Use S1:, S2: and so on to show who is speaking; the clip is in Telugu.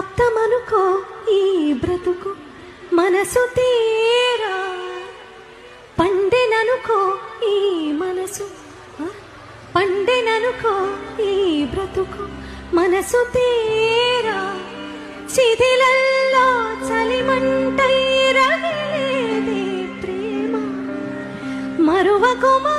S1: ప్రాప్తమనుకో ఈ బ్రతుకు మనసు తీరా, పండెననుకో ఈ మనసు, పండెననుకో ఈ బ్రతుకు మనసు తీరా, శిథిలల్లో చలిమంటై రగిలేదే ప్రేమ, మరువకుమా